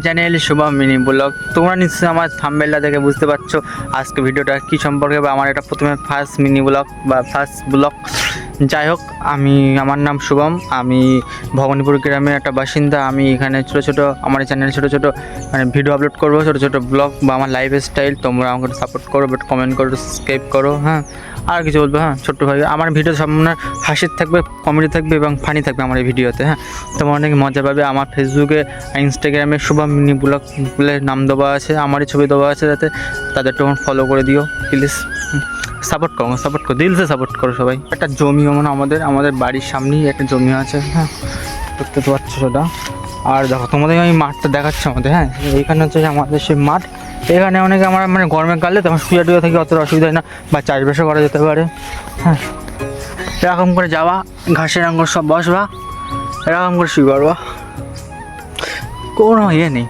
Channel Shubham mini blog. তোমরা নিশ্চয়ই আমার থাম্বনেলটা দেখে বুঝতে পারছো আজকে ভিডিওটা কী সম্পর্কে, বা আমার এটা প্রথমে ফার্স্ট মিনি ব্লগ বা ফার্স্ট ব্লগ। যাই হোক, আমার নাম শুভম, আমি ভবানীপুর গ্রামের একটা বাসিন্দা। আমি এখানে ছোটো ছোটো আমার চ্যানেলে ছোটো ছোটো মানে ভিডিও আপলোড করবো, ছোটো ছোটো ব্লগ বা আমার লাইফ স্টাইল। তোমরা আমাকে সাপোর্ট করো, বাট কমেন্ট করো, সাবস্ক্রাইব করো। হ্যাঁ, আর কিছু বলবো? হ্যাঁ, ছোট্ট ভাই, আমার ভিডিও সম্পূর্ণ হাসির থাকবে, কমেডি থাকবে এবং ফানি থাকবে আমার এই ভিডিওতে। হ্যাঁ, তোমরা অনেক মজা পাবে। আমার ফেসবুকে ইনস্টাগ্রামে শুভম মিনি ব্লগ বলে নাম দেওয়া আছে, আমারই ছবি দেওয়া আছে, যাতে তাদের একটু ফলো করে দিও প্লিজ। সাপোর্ট করো দিলসে সাপোর্ট করো সবাই। একটা জমিও মানে আমাদের বাড়ির সামনেই একটা জমি আছে। হ্যাঁ, দেখতে তো পাচ্ছ সেটা। আর দেখো, তোমাদের আমি মাঠটা দেখাচ্ছি আমাদের। হ্যাঁ, এইখানে হচ্ছে আমাদের সেই মাঠ। এখানে অনেকে আমার মানে গরমের কালে তোমার শুয়ে টুয়ে থেকে অতটা অসুবিধা হয় না, বা চাষবাসও করা যেতে পারে। হ্যাঁ, এরকম করে যাওয়া, ঘাসের আঙ্গুর সব বসবা, এরকম করে শুয়ে পড়বা, কোনো ইয়ে নেই।